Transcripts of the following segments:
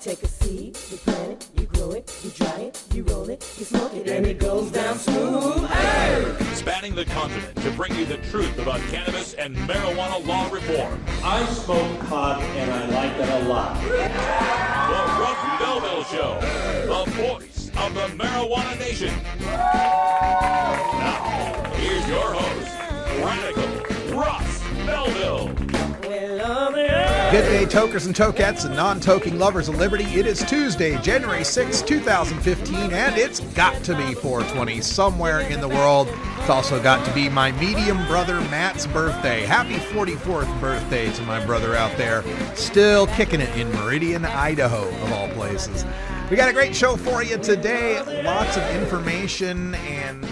take a seed, you plant it, you grow it, you dry it, you roll it, you smoke it, and it goes down smooth. Hey! Spanning the continent to bring you the truth about cannabis and marijuana law reform. I smoke pot and I like it a lot. The Russ Belville Show, the voice of the marijuana nation. Now, here's your host, Radical Russ Belville. Good day, tokers and tokettes and non-toking lovers of liberty. It is Tuesday, January 6, 2015, and it's got to be 420 somewhere in the world. It's also got to be my medium brother Matt's birthday. Happy 44th birthday to my brother out there, still kicking it in Meridian, Idaho, of all places. We got a great show for you today. Lots of information and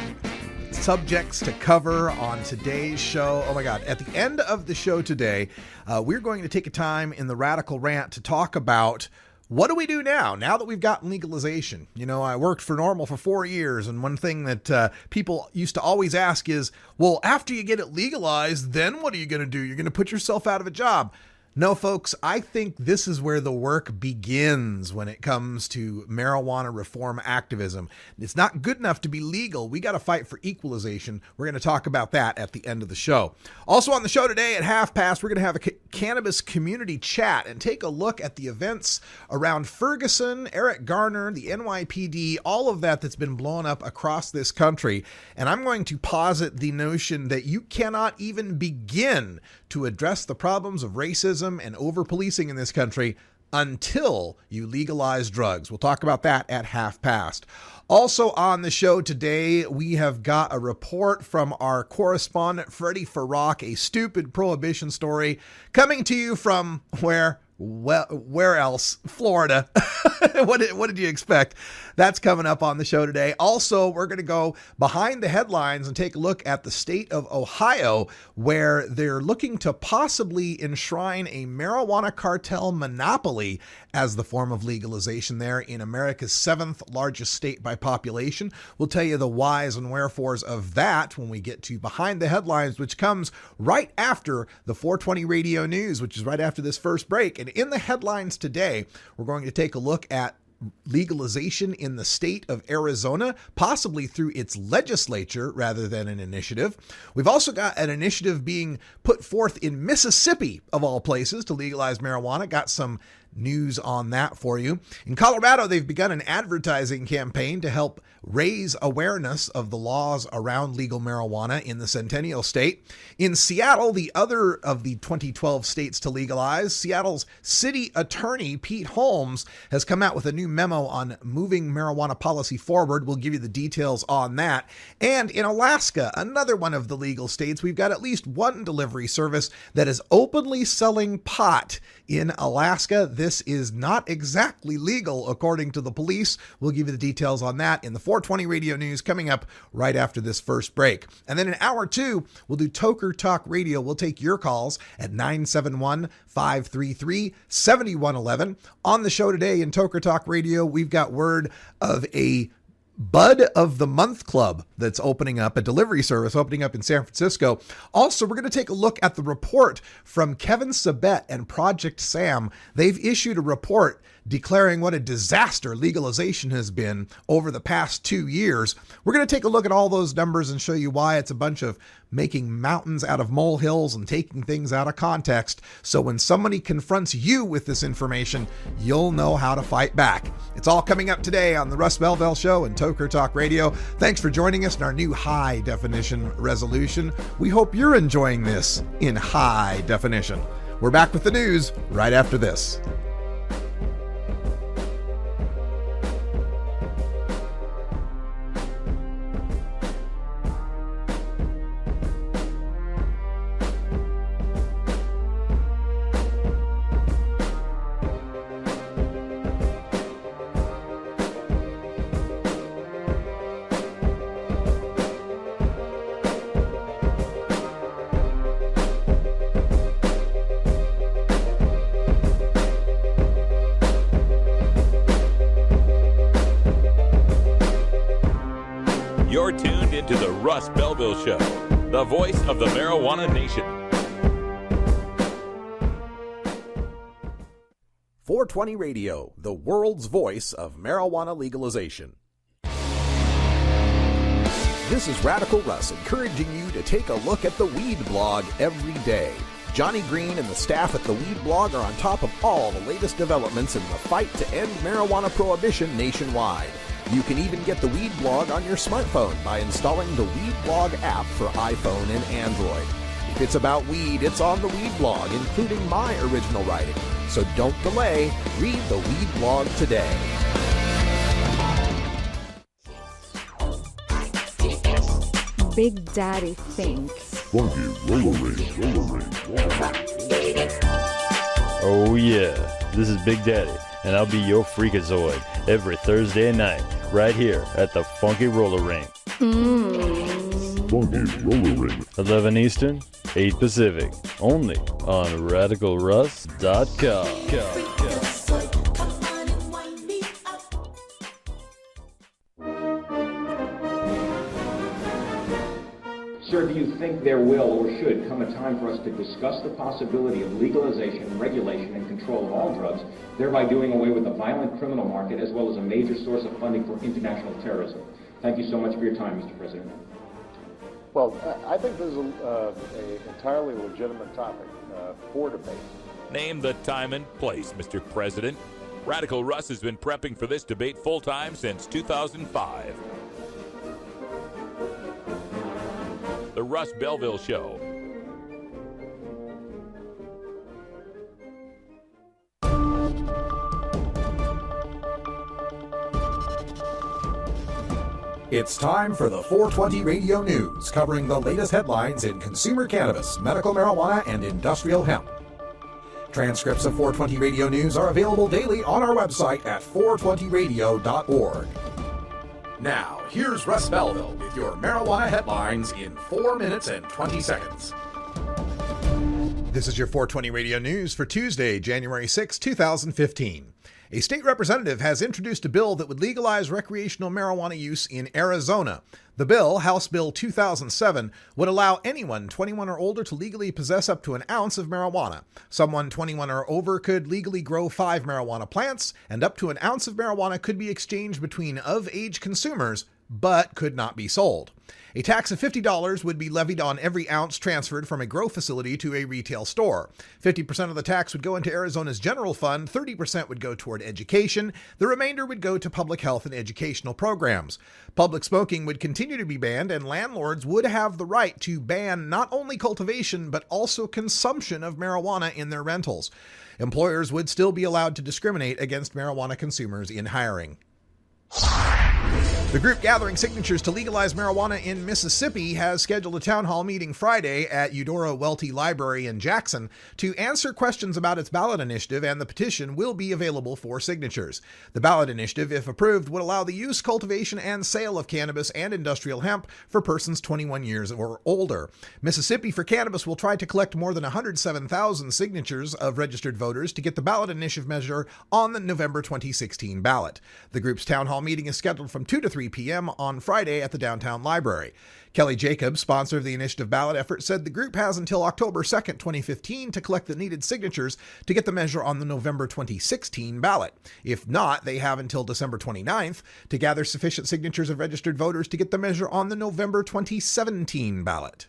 subjects to cover on today's show. Oh my God. At the end of the show today, we're going to take a time in the Radical Rant to talk about what do we do now that we've gotten legalization. You know, I worked for NORML for 4 years, and one thing that people used to always ask is, well, after you get it legalized, then what are you going to do? You're going to put yourself out of a job. No, folks, I think this is where the work begins when it comes to marijuana reform activism. It's not good enough to be legal. We got to fight for equalization. We're going to talk about that at the end of the show. Also on the show today at 12:30, we're going to have a cannabis community chat and take a look at the events around Ferguson, Eric Garner, the NYPD, all of that's been blown up across this country. And I'm going to posit the notion that you cannot even begin to address the problems of racism and over-policing in this country until you legalize drugs. We'll talk about that at 12:30. Also on the show today, we have got a report from our correspondent, Freddie Farrock, a stupid prohibition story coming to you from where else? Florida. What did you expect? That's coming up on the show today. Also, we're going to go behind the headlines and take a look at the state of Ohio, where they're looking to possibly enshrine a marijuana cartel monopoly as the form of legalization there in America's 7th largest state by population. We'll tell you the whys and wherefores of that when we get to behind the headlines, which comes right after the 420 radio news, which is right after this first break. And in the headlines today, we're going to take a look at legalization in the state of Arizona, possibly through its legislature rather than an initiative. We've also got an initiative being put forth in Mississippi, of all places, to legalize marijuana. Got some news on that for you. In Colorado, they've begun an advertising campaign to help raise awareness of the laws around legal marijuana in the Centennial State. In Seattle, the other of the 2012 states to legalize, Seattle's city attorney, Pete Holmes, has come out with a new memo on moving marijuana policy forward. We'll give you the details on that. And in Alaska, another one of the legal states, we've got at least one delivery service that is openly selling pot in Alaska. This is not exactly legal, according to the police. We'll give you the details on that in the 420 radio news coming up right after this first break. And then in hour 2, we'll do Toker Talk Radio. We'll take your calls at 971-533-7111. On the show today in Toker Talk Radio, we've got word of a Bud of the Month Club that's opening up, a delivery service opening up in San Francisco. Also, we're going to take a look at the report from Kevin Sabet and Project Sam. They've issued a report declaring what a disaster legalization has been over the past 2 years. We're going to take a look at all those numbers and show you why it's a bunch of making mountains out of molehills and taking things out of context. So when somebody confronts you with this information, you'll know how to fight back. It's all coming up today on the Russ Belville Show and Toker Talk Radio. Thanks for joining us in our new high definition resolution. We hope you're enjoying this in high definition. We're back with the news right after this. You're tuned into the Russ Belville Show, the voice of the marijuana nation. 420 Radio, the world's voice of marijuana legalization. This is Radical Russ encouraging you to take a look at the Weed Blog every day. Johnny Green and the staff at the Weed Blog are on top of all the latest developments in the fight to end marijuana prohibition nationwide. You can even get the Weed Blog on your smartphone by installing the Weed Blog app for iPhone and Android. If it's about weed, it's on the Weed Blog, including my original writing. So don't delay. Read the Weed Blog today. Big Daddy thinks. Funky roller ring. Oh yeah, this is Big Daddy, and I'll be your freakazoid every Thursday night, right here at the Funky Roller Ring. Funky roller ring. 11 Eastern, 8 Pacific, only on RadicalRuss.com. Sir, do you think there will or should come a time for us to discuss the possibility of legalization, regulation, and control of all drugs, thereby doing away with the violent criminal market as well as a major source of funding for international terrorism? Thank you so much for your time, Mr. President. Well, I think this is an entirely legitimate topic for debate. Name the time and place, Mr. President. Radical Russ has been prepping for this debate full-time since 2005. The Russ Belville Show. It's time for the 420 Radio News, covering the latest headlines in consumer cannabis, medical marijuana, and industrial hemp. Transcripts of 420 Radio News are available daily on our website at 420radio.org. Now, here's Russ Belville with your marijuana headlines in 4 minutes and 20 seconds. This is your 420 Radio News for Tuesday, January 6, 2015. A state representative has introduced a bill that would legalize recreational marijuana use in Arizona. The bill, House Bill 2007, would allow anyone 21 or older to legally possess up to an ounce of marijuana. Someone 21 or over could legally grow 5 marijuana plants, and up to an ounce of marijuana could be exchanged between of-age consumers, but could not be sold. A tax of $50 would be levied on every ounce transferred from a grow facility to a retail store. 50% of the tax would go into Arizona's general fund, 30% would go toward education, the remainder would go to public health and educational programs. Public smoking would continue to be banned, and landlords would have the right to ban not only cultivation but also consumption of marijuana in their rentals. Employers would still be allowed to discriminate against marijuana consumers in hiring. The group gathering signatures to legalize marijuana in Mississippi has scheduled a town hall meeting Friday at Eudora Welty Library in Jackson to answer questions about its ballot initiative, and the petition will be available for signatures. The ballot initiative, if approved, would allow the use, cultivation, and sale of cannabis and industrial hemp for persons 21 years or older. Mississippi for Cannabis will try to collect more than 107,000 signatures of registered voters to get the ballot initiative measure on the November 2016 ballot. The group's town hall meeting is scheduled from 2 to 3 p.m. on Friday at the downtown library. Kelly Jacobs, sponsor of the initiative ballot effort, said the group has until October 2nd, 2015 to collect the needed signatures to get the measure on the November 2016 ballot. If not, they have until December 29th to gather sufficient signatures of registered voters to get the measure on the November 2017 ballot.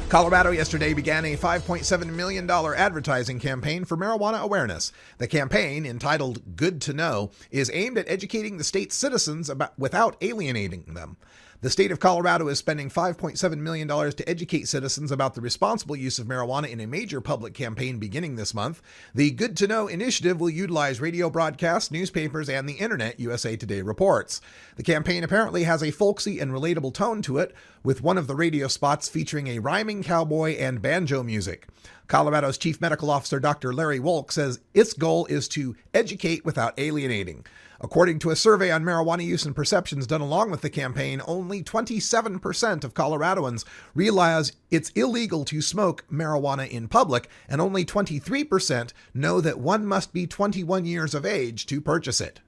Colorado yesterday began a $5.7 million advertising campaign for marijuana awareness. The campaign, entitled Good to Know, is aimed at educating the state's citizens without alienating them. The state of Colorado is spending $5.7 million to educate citizens about the responsible use of marijuana in a major public campaign beginning this month. The Good to Know initiative will utilize radio broadcasts, newspapers, and the internet, USA Today reports. The campaign apparently has a folksy and relatable tone to it, with one of the radio spots featuring a rhyming cowboy and banjo music. Colorado's Chief Medical Officer Dr. Larry Wolk says its goal is to educate without alienating. According to a survey on marijuana use and perceptions done along with the campaign, only 27% of Coloradoans realize it's illegal to smoke marijuana in public, and only 23% know that one must be 21 years of age to purchase it.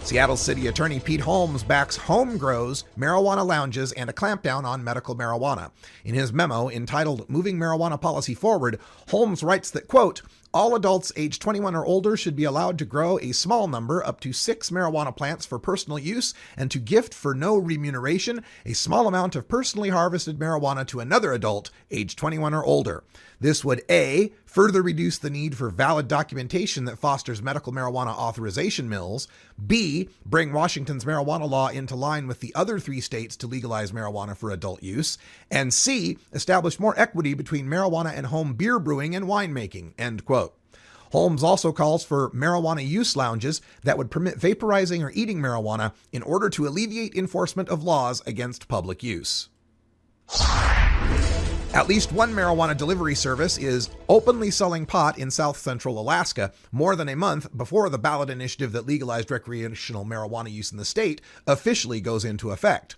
Seattle City Attorney Pete Holmes backs home grows, marijuana lounges, and a clampdown on medical marijuana. In his memo entitled Moving Marijuana Policy Forward, Holmes writes that, quote, all adults age 21 or older should be allowed to grow a small number, up to 6 marijuana plants for personal use, and to gift for no remuneration a small amount of personally harvested marijuana to another adult age 21 or older. This would A, further reduce the need for valid documentation that fosters medical marijuana authorization mills, B, bring Washington's marijuana law into line with the other 3 states to legalize marijuana for adult use, and C, establish more equity between marijuana and home beer brewing and winemaking, end quote. Holmes also calls for marijuana use lounges that would permit vaporizing or eating marijuana in order to alleviate enforcement of laws against public use. At least one marijuana delivery service is openly selling pot in South Central Alaska more than a month before the ballot initiative that legalized recreational marijuana use in the state officially goes into effect.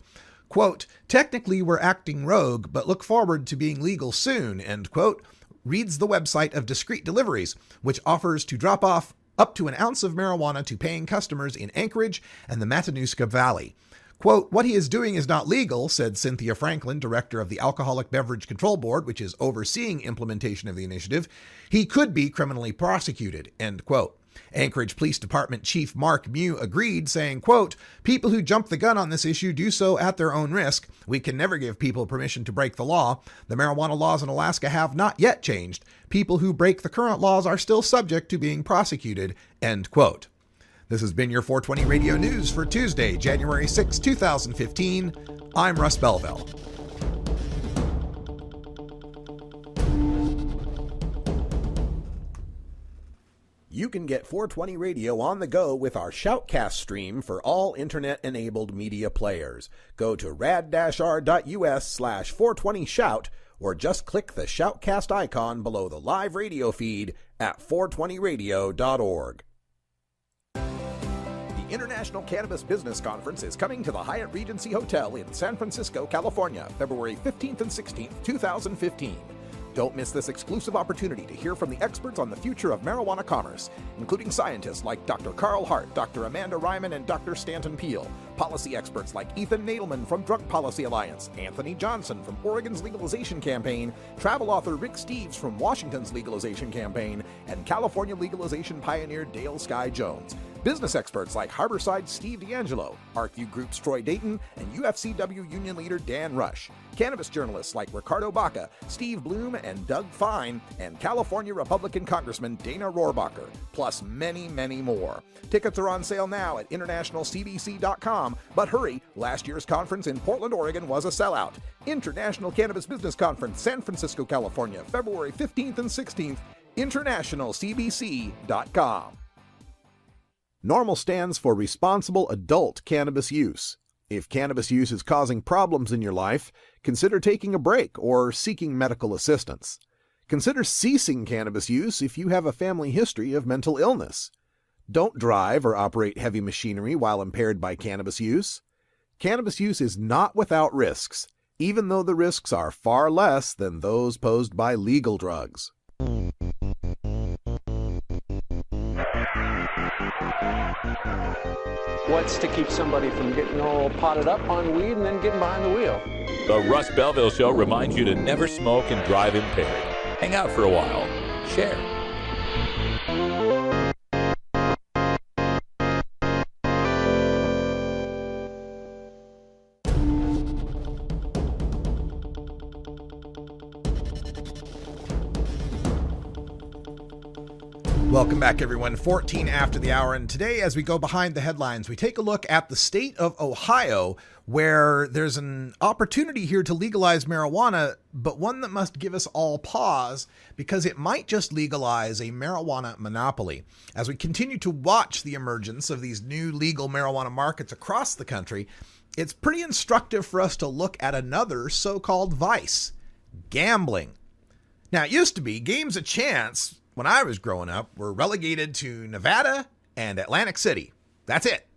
Quote, technically we're acting rogue, but look forward to being legal soon, end quote, reads the website of Discreet Deliveries, which offers to drop off up to an ounce of marijuana to paying customers in Anchorage and the Matanuska Valley. Quote, what he is doing is not legal, said Cynthia Franklin, director of the Alcoholic Beverage Control Board, which is overseeing implementation of the initiative. He could be criminally prosecuted, end quote. Anchorage Police Department Chief Mark Mew agreed, saying, quote, people who jump the gun on this issue do so at their own risk. We can never give people permission to break the law. The marijuana laws in Alaska have not yet changed. People who break the current laws are still subject to being prosecuted, end quote. This has been your 420 Radio News for Tuesday, January 6, 2015. I'm Russ Belville. You can get 420 Radio on the go with our Shoutcast stream for all internet-enabled media players. Go to rad-r.us/420shout or just click the Shoutcast icon below the live radio feed at 420radio.org. The International Cannabis Business Conference is coming to the Hyatt Regency Hotel in San Francisco, California, February 15th and 16th, 2015. Don't miss this exclusive opportunity to hear from the experts on the future of marijuana commerce, including scientists like Dr. Carl Hart, Dr. Amanda Ryman, and Dr. Stanton Peel, policy experts like Ethan Nadelman from Drug Policy Alliance, Anthony Johnson from Oregon's Legalization Campaign, travel author Rick Steves from Washington's Legalization Campaign, and California legalization pioneer Dale Sky Jones. Business experts like Harborside Steve D'Angelo, ArcView Group's Troy Dayton, and UFCW union leader Dan Rush. Cannabis journalists like Ricardo Baca, Steve Bloom, and Doug Fine, and California Republican Congressman Dana Rohrabacher, plus many, many more. Tickets are on sale now at internationalcbc.com, but hurry, last year's conference in Portland, Oregon was a sellout. International Cannabis Business Conference, San Francisco, California, February 15th and 16th, internationalcbc.com. NORMAL stands for Responsible Adult Cannabis Use. If cannabis use is causing problems in your life, consider taking a break or seeking medical assistance. Consider ceasing cannabis use if you have a family history of mental illness. Don't drive or operate heavy machinery while impaired by cannabis use. Cannabis use is not without risks, even though the risks are far less than those posed by legal drugs. What's to keep somebody from getting all potted up on weed and then getting behind the wheel? The Russ Belville Show reminds you to never smoke and drive impaired. Hang out for a while. Share. Welcome back, everyone. 14 after the hour. And today, as we go behind the headlines, we take a look at the state of Ohio, where there's an opportunity here to legalize marijuana, but one that must give us all pause because it might just legalize a marijuana monopoly. As we continue to watch the emergence of these new legal marijuana markets across the country, it's pretty instructive for us to look at another so-called vice, gambling. Now, it used to be games of chance when I was growing up were relegated to Nevada and Atlantic City. That's it.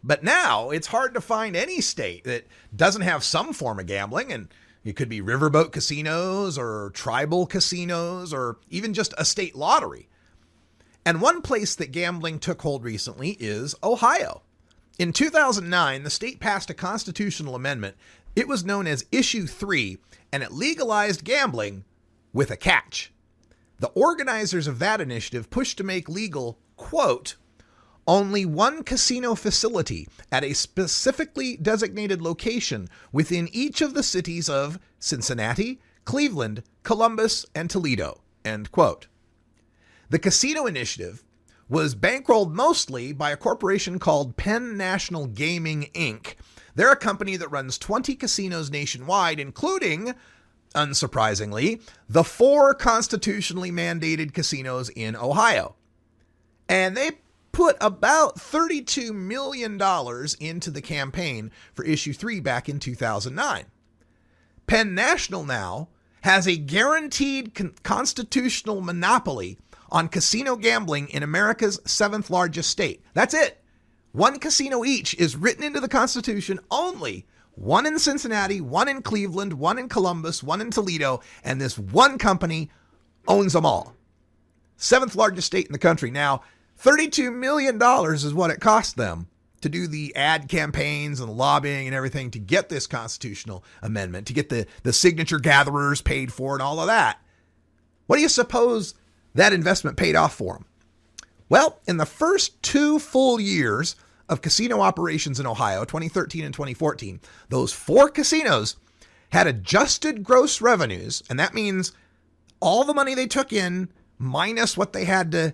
But now it's hard to find any state that doesn't have some form of gambling, and it could be riverboat casinos or tribal casinos or even just a state lottery. And one place that gambling took hold recently is Ohio. In 2009, the state passed a constitutional amendment. It was known as Issue 3, and it legalized gambling with a catch. The organizers of that initiative pushed to make legal, quote, only one casino facility at a specifically designated location within each of the cities of Cincinnati, Cleveland, Columbus, and Toledo, end quote. The casino initiative was bankrolled mostly by a corporation called Penn National Gaming, Inc. They're a company that runs 20 casinos nationwide, including, unsurprisingly, the 4 constitutionally mandated casinos in Ohio. And they put about $32 million into the campaign for Issue 3 back in 2009. Penn National now has a guaranteed constitutional monopoly on casino gambling in America's 7th largest state. That's it. One casino each is written into the Constitution only. One in Cincinnati, one in Cleveland, one in Columbus, one in Toledo, and this one company owns them all. 7th largest state in the country. Now, $32 million is what it cost them to do the ad campaigns and lobbying and everything to get this constitutional amendment, to get the signature gatherers paid for and all of that. What do you suppose that investment paid off for them? Well, in the first 2 full years of casino operations in Ohio, 2013 and 2014, those 4 casinos had adjusted gross revenues, and that means all the money they took in minus what they had to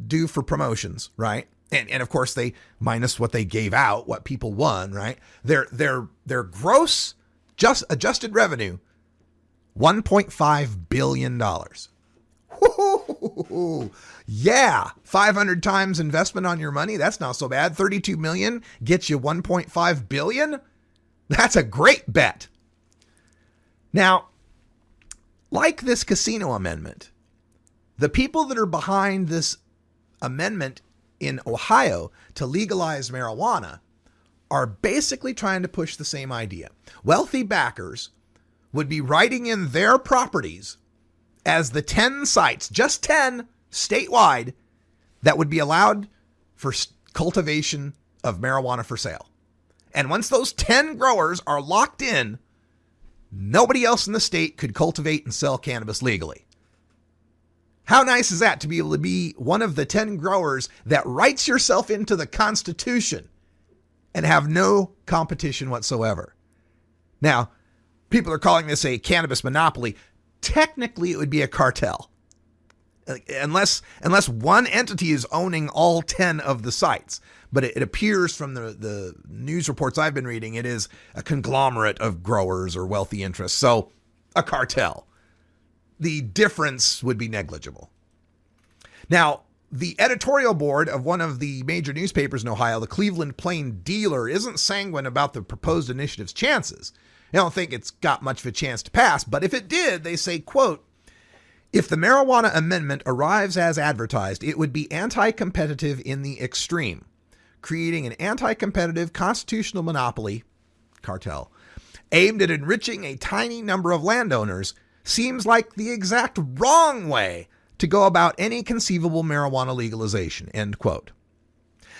do for promotions, right? And of course they minus what they gave out, what people won, right? Their gross just adjusted revenue, $1.5 billion. Woo-hoo-hoo-hoo. Yeah, 500 times investment on your money. That's not so bad. 32 million gets you 1.5 billion. That's a great bet. Now, like this casino amendment, the people that are behind this amendment in Ohio to legalize marijuana are basically trying to push the same idea. Wealthy backers would be writing in their properties as the 10 sites, just 10 statewide, that would be allowed for cultivation of marijuana for sale. And once those 10 growers are locked in, nobody else in the state could cultivate and sell cannabis legally. How nice is that to be able to be one of the 10 growers that writes yourself into the Constitution and have no competition whatsoever? Now, people are calling this a cannabis monopoly. Technically, it would be a cartel. Unless one entity is owning all 10 of the sites. But it appears from the news reports I've been reading, it is a conglomerate of growers or wealthy interests. So, a cartel. The difference would be negligible. Now, the editorial board of one of the major newspapers in Ohio, the Cleveland Plain Dealer, isn't sanguine about the proposed initiative's chances. I don't think it's got much of a chance to pass, but if it did, they say, quote, if the marijuana amendment arrives as advertised, it would be anti-competitive in the extreme, creating an anti-competitive constitutional monopoly, cartel, aimed at enriching a tiny number of landowners. Seems like the exact wrong way to go about any conceivable marijuana legalization, end quote.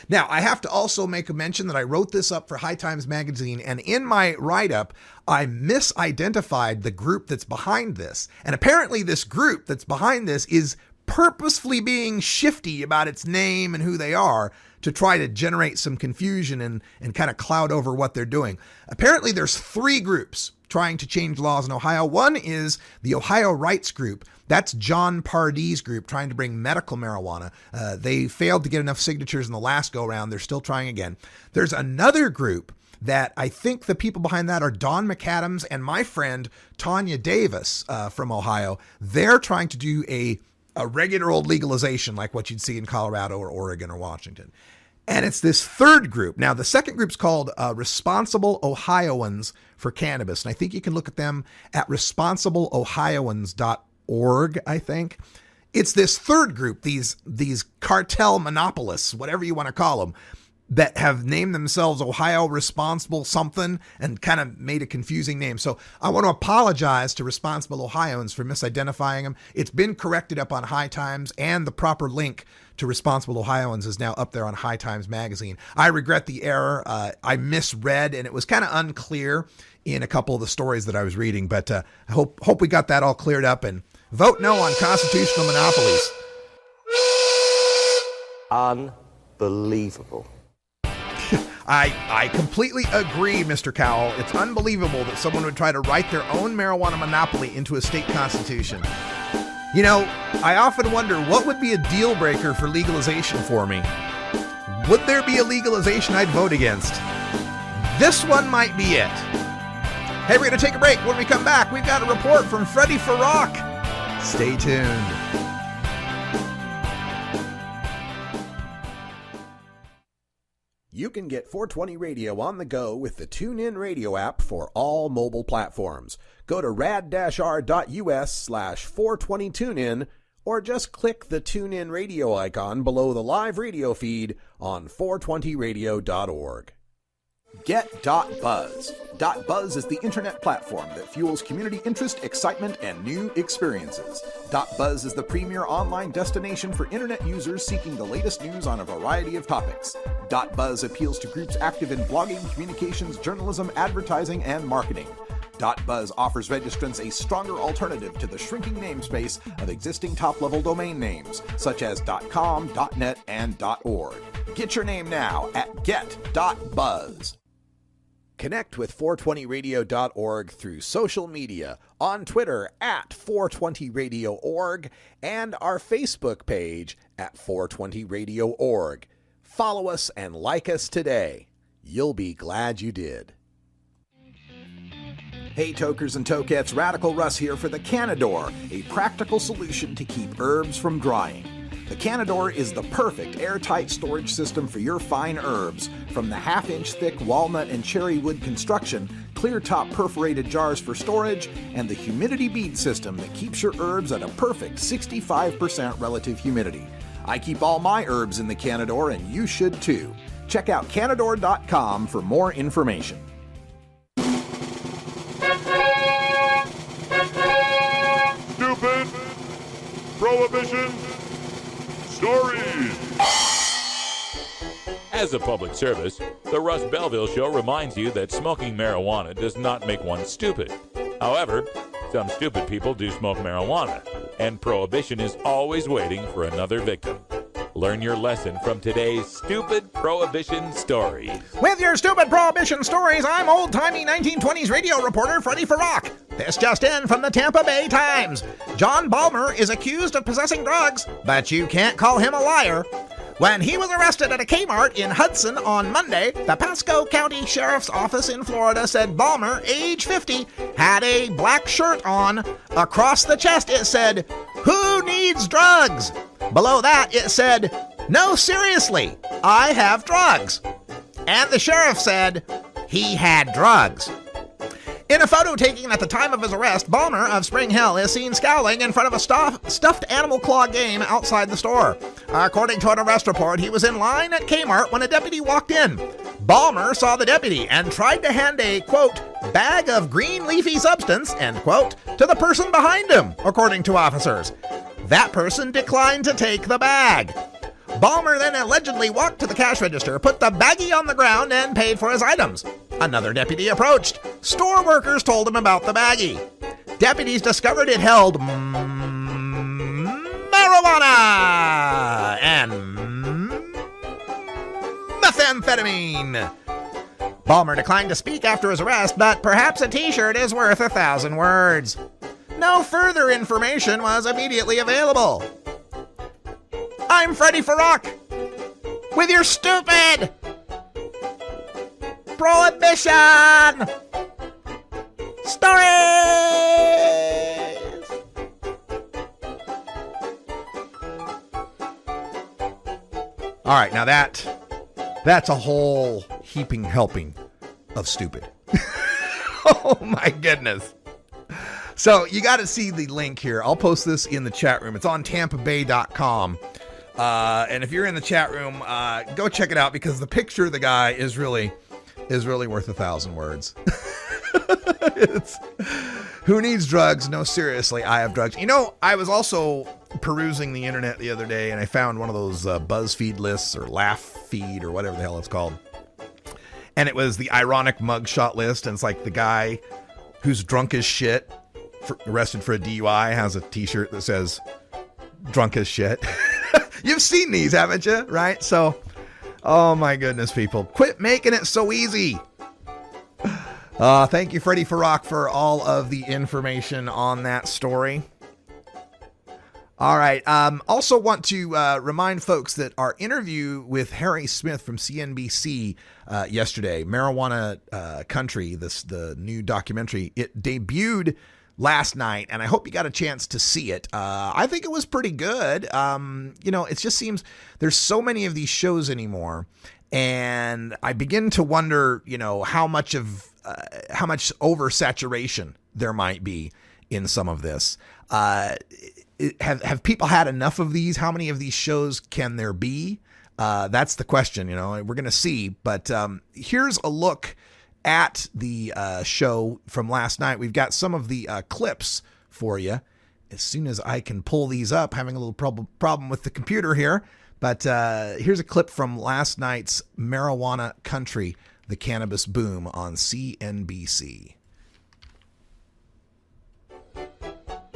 Now, I have to also make a mention that I wrote this up for High Times Magazine, and in my write-up, I misidentified the group that's behind this. And apparently this group that's behind this is purposefully being shifty about its name and who they are to try to generate some confusion and kind of cloud over what they're doing. Apparently there's 3 groups trying to change laws in Ohio. One is the Ohio Rights Group. That's John Pardee's group trying to bring medical marijuana. They failed to get enough signatures in the last go around. They're still trying again. There's another group that I think the people behind that are Don McAdams and my friend Tanya Davis from Ohio. They're trying to do a regular old legalization like what you'd see in Colorado or Oregon or Washington. And it's this third group. Now, the second group's called Responsible Ohioans for Cannabis. And I think you can look at them at responsibleohioans.org, I think. It's this third group, these cartel monopolists, whatever you want to call them, that have named themselves Ohio Responsible something and kind of made a confusing name. So I want to apologize to Responsible Ohioans for misidentifying them. It's been corrected up on High Times, and the proper link to Responsible Ohioans is now up there on High Times Magazine. I regret the error. I misread, and it was kind of unclear in a couple of the stories that I was reading, but I hope we got that all cleared up, and vote no on constitutional monopolies. Unbelievable. I completely agree, Mr. Cowell. It's unbelievable that someone would try to write their own marijuana monopoly into a state constitution. You know, I often wonder what would be a deal breaker for legalization for me. Would there be a legalization I'd vote against? This one might be it. Hey, we're going to take a break. When we come back, we've got a report from Freddie Farrock. Stay tuned. You can get 420 Radio on the go with the TuneIn Radio app for all mobile platforms. Go to rad-r.us/420tunein or just click the TuneIn Radio icon below the live radio feed on 420radio.org. Get.Buzz. .Buzz is the internet platform that fuels community interest, excitement, and new experiences. .Buzz is the premier online destination for internet users seeking the latest news on a variety of topics. .Buzz appeals to groups active in blogging, communications, journalism, advertising, and marketing. .Buzz offers registrants a stronger alternative to the shrinking namespace of existing top-level domain names, such as .com, .net, and .org. Get your name now at get.buzz. Connect with 420radio.org through social media, on Twitter at 420radio.org, and our Facebook page at 420radio.org. Follow us and like us today. You'll be glad you did. Hey tokers and tokettes, Radical Russ here for the Canador, a practical solution to keep herbs from drying. The Canador is the perfect airtight storage system for your fine herbs, from the half-inch thick walnut and cherry wood construction, clear-top perforated jars for storage, and the humidity bead system that keeps your herbs at a perfect 65% relative humidity. I keep all my herbs in the Canador, and you should too. Check out Canador.com for more information. Stupid Prohibition Stories. As a public service, the Russ Belville Show reminds you that smoking marijuana does not make one stupid. However, some stupid people do smoke marijuana, and prohibition is always waiting for another victim. Learn your lesson from today's Stupid Prohibition Stories. With your Stupid Prohibition Stories, I'm old-timey 1920s radio reporter Freddie Farrock. This just in from the Tampa Bay Times. John Balmer is accused of possessing drugs, but you can't call him a liar. When he was arrested at a Kmart in Hudson on Monday, the Pasco County Sheriff's Office in Florida said Balmer, age 50, had a black shirt on. Across the chest it said, "Who needs drugs?" Below that it said, "No, seriously, I have drugs." And the sheriff said he had drugs. In a photo taken at the time of his arrest, Balmer of Spring Hill is seen scowling in front of a stuffed animal claw game outside the store. According to an arrest report, he was in line at Kmart when a deputy walked in. Balmer saw the deputy and tried to hand a, quote, bag of green leafy substance, end quote, to the person behind him, according to officers. That person declined to take the bag. Balmer then allegedly walked to the cash register, put the baggie on the ground, and paid for his items. Another deputy approached. Store workers told him about the baggie. Deputies discovered it held marijuana and methamphetamine. Balmer declined to speak after his arrest, but perhaps a t-shirt is worth 1,000 words. No further information was immediately available. I'm Freddie Farrock with your stupid Prohibition Stories. All right, now that's a whole heaping helping of stupid. Oh my goodness. So you got to see the link here. I'll post this in the chat room. It's on tampabay.com. And if you're in the chat room, go check it out, because the picture of the guy is really worth 1,000 words. It's, who needs drugs? No, seriously, I have drugs. You know, I was also perusing the internet the other day, and I found one of those BuzzFeed lists or Laugh Feed or whatever the hell it's called. And it was the ironic mugshot list, and it's like the guy who's drunk as shit, arrested for a DUI, has a t-shirt that says drunk as shit. You've seen these, haven't you? Right? So, oh my goodness, people. Quit making it so easy. Thank you, Freddie Farrock, for all of the information on that story. All right. Also want to remind folks that our interview with Harry Smith from CNBC yesterday, Marijuana Country, the new documentary, it debuted last night, and I hope you got a chance to see it. I think it was pretty good. It just seems there's so many of these shows anymore, and I begin to wonder, how much oversaturation there might be in some of this. Have people had enough of these? How many of these shows can there be? That's the question, we're going to see. But here's a look at the show from last night. We've got some of the clips for you. As soon as I can pull these up, having a little problem with the computer here. But here's a clip from last night's Marijuana Country, the cannabis boom on CNBC.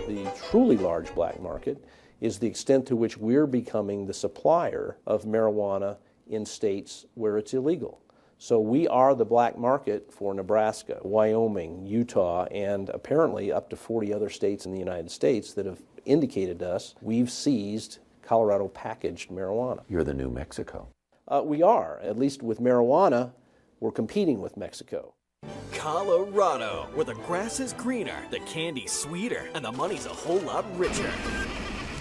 The truly large black market is the extent to which we're becoming the supplier of marijuana in states where it's illegal. So we are the black market for Nebraska, Wyoming, Utah, and apparently up to 40 other states in the United States that have indicated to us we've seized Colorado packaged marijuana. You're the new Mexico. We are. At least with marijuana, we're competing with Mexico. Colorado, where the grass is greener, the candy's sweeter, and the money's a whole lot richer.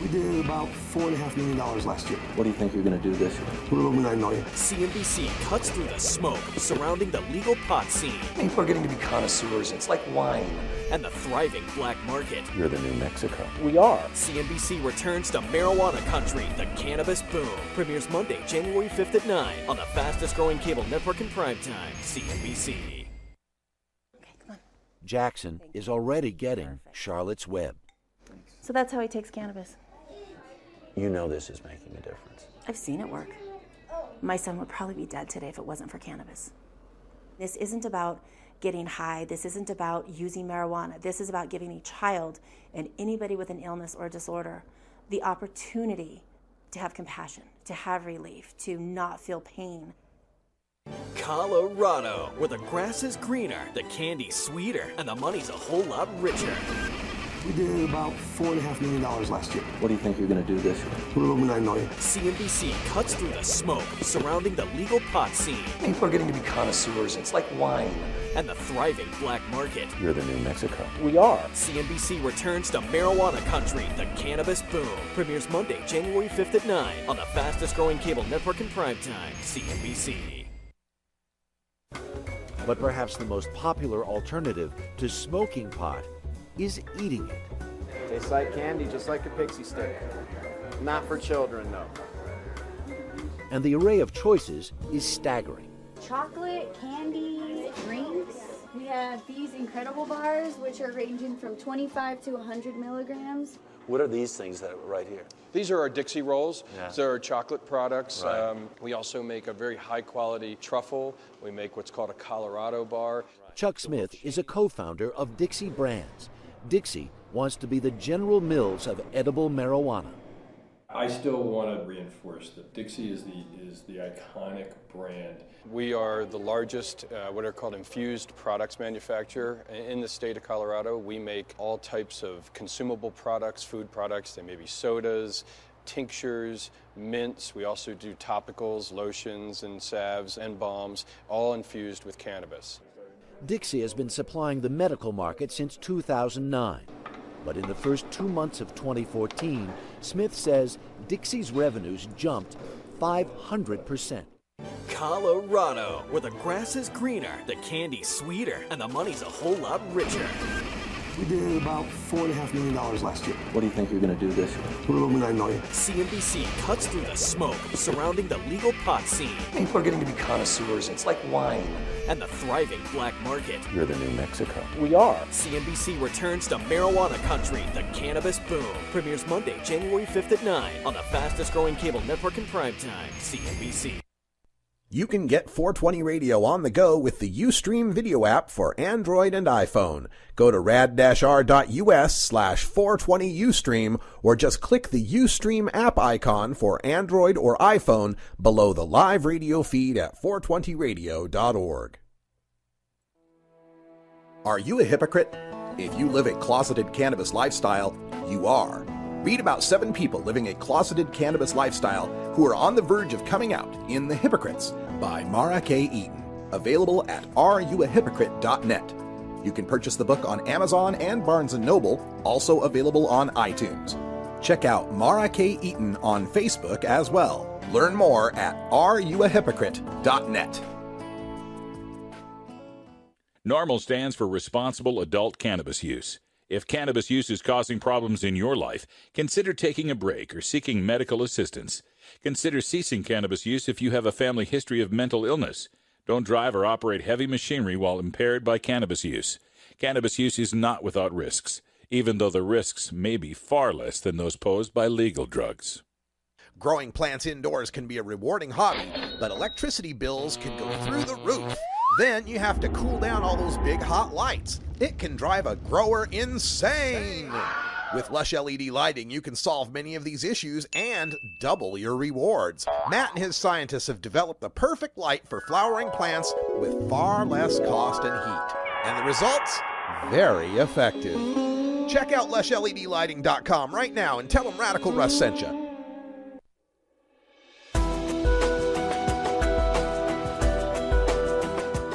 We did about $4.5 million last year. What do you think you're going to do this year? A little over $9 million. CNBC cuts through the smoke surrounding the legal pot scene. People are getting to be connoisseurs. It's like wine. And the thriving black market. You're the new Mexico. We are. CNBC returns to Marijuana Country, the cannabis boom. Premieres Monday, January 5th at 9 on the fastest growing cable network in primetime, CNBC. Jackson is already getting Charlotte's Web. So that's how he takes cannabis. You know this is making a difference. I've seen it work. My son would probably be dead today if it wasn't for cannabis. This isn't about getting high. This isn't about using marijuana. This is about giving a child and anybody with an illness or disorder the opportunity to have compassion, to have relief, to not feel pain. Colorado, where the grass is greener, the candy's sweeter, and the money's a whole lot richer. We did about $4.5 million last year. What do you think you're going to do this year? A little over $9 million. CNBC cuts through the smoke surrounding the legal pot scene. People are getting to be connoisseurs. It's like wine. And the thriving black market. You're the new Mexico. We are. CNBC returns to Marijuana Country, the cannabis boom. Premieres Monday, January 5th at 9 on the fastest growing cable network in primetime, CNBC. But perhaps the most popular alternative to smoking pot is eating it. Tastes like candy, just like a pixie stick. Not for children, no. And the array of choices is staggering. Chocolate, candy, drinks. We have these incredible bars, which are ranging from 25 to 100 milligrams. What are these things that are right here? These are our Dixie rolls. Yeah. These are our chocolate products. Right. We also make a very high quality truffle. We make what's called a Colorado bar. Chuck Smith is a co-founder of Dixie Brands. Dixie wants to be the General Mills of edible marijuana. I still want to reinforce that Dixie is the iconic brand. We are the largest what are called infused products manufacturer in the state of Colorado. We make all types of consumable products, food products. They may be sodas, tinctures, mints. We also do topicals, lotions, and salves and balms, all infused with cannabis. Dixie has been supplying the medical market since 2009. But in the first 2 months of 2014, Smith says Dixie's revenues jumped 500%. Colorado, where the grass is greener, the candy's sweeter, and the money's a whole lot richer. We did about $4.5 million last year. What do you think you're going to do this year? A little over $9 million. CNBC cuts through the smoke surrounding the legal pot scene. People are getting to be connoisseurs. It's like wine. And the thriving black market. You're the new Mexico. We are. CNBC returns to marijuana country, the cannabis boom. Premieres Monday, January 5th at 9 on the fastest growing cable network in primetime, CNBC. You can get 420 Radio on the go with the Ustream video app for Android and iPhone. Go to rad-r.us/420Ustream or just click the Ustream app icon for Android or iPhone below the live radio feed at 420radio.org. Are you a hypocrite? If you live a closeted cannabis lifestyle, you are. Read about 7 people living a closeted cannabis lifestyle who are on the verge of coming out in The Hypocrites by Mara K. Eaton. Available at areyouahypocrite.net. You can purchase the book on Amazon and Barnes & Noble, also available on iTunes. Check out Mara K. Eaton on Facebook as well. Learn more at areyouahypocrite.net. NORMAL stands for Responsible Adult Cannabis Use. If cannabis use is causing problems in your life, consider taking a break or seeking medical assistance. Consider ceasing cannabis use if you have a family history of mental illness. Don't drive or operate heavy machinery while impaired by cannabis use. Cannabis use is not without risks, even though the risks may be far less than those posed by legal drugs. Growing plants indoors can be a rewarding hobby, but electricity bills can go through the roof. Then you have to cool down all those big hot lights. It can drive a grower insane. With Lush LED lighting, you can solve many of these issues and double your rewards. Matt and his scientists have developed the perfect light for flowering plants with far less cost and heat. And the results? Very effective. Check out LushLEDlighting.com right now and tell them Radical Russ sent you.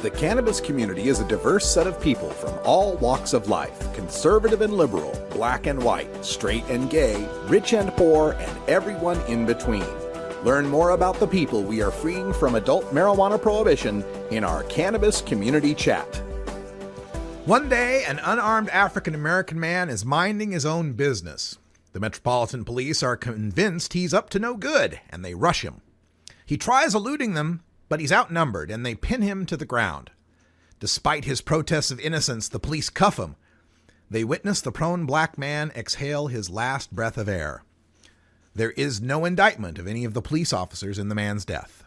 The cannabis community is a diverse set of people from all walks of life, conservative and liberal, black and white, straight and gay, rich and poor, and everyone in between. Learn more about the people we are freeing from adult marijuana prohibition in our Cannabis Community Chat. One day, an unarmed African-American man is minding his own business. The Metropolitan Police are convinced he's up to no good, and they rush him. He tries eluding them, but he's outnumbered, and they pin him to the ground. Despite his protests of innocence, the police cuff him. They witness the prone black man exhale his last breath of air. There is no indictment of any of the police officers in the man's death.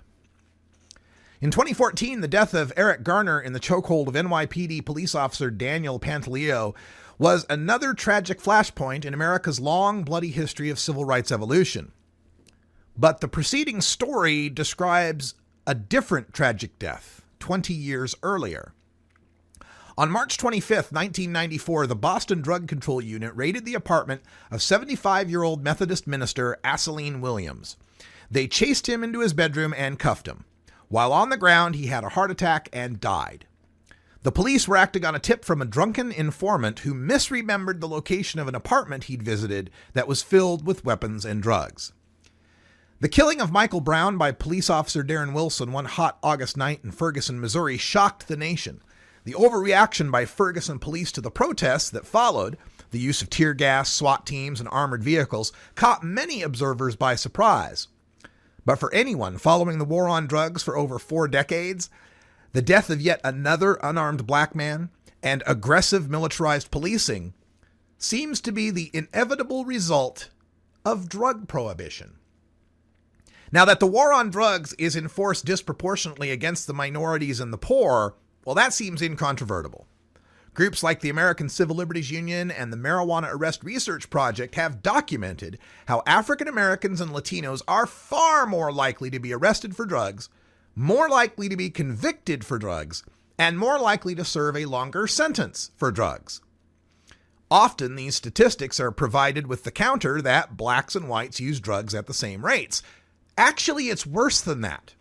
In 2014, the death of Eric Garner in the chokehold of NYPD police officer Daniel Pantaleo was another tragic flashpoint in America's long, bloody history of civil rights evolution. But the preceding story describes a different tragic death 20 years earlier. On March 25, 1994, the Boston Drug Control Unit raided the apartment of 75-year-old Methodist minister Asseline Williams. They chased him into his bedroom and cuffed him. While on the ground, he had a heart attack and died. The police were acting on a tip from a drunken informant who misremembered the location of an apartment he'd visited that was filled with weapons and drugs. The killing of Michael Brown by police officer Darren Wilson one hot August night in Ferguson, Missouri, shocked the nation. The overreaction by Ferguson police to the protests that followed, the use of tear gas, SWAT teams, and armored vehicles, caught many observers by surprise. But for anyone following the war on drugs for over 4 decades, the death of yet another unarmed black man and aggressive militarized policing seems to be the inevitable result of drug prohibition. Now, that the war on drugs is enforced disproportionately against the minorities and the poor, well, that seems incontrovertible. Groups like the American Civil Liberties Union and the Marijuana Arrest Research Project have documented how African Americans and Latinos are far more likely to be arrested for drugs, more likely to be convicted for drugs, and more likely to serve a longer sentence for drugs. Often, these statistics are provided with the counter that blacks and whites use drugs at the same rates. Actually, it's worse than that.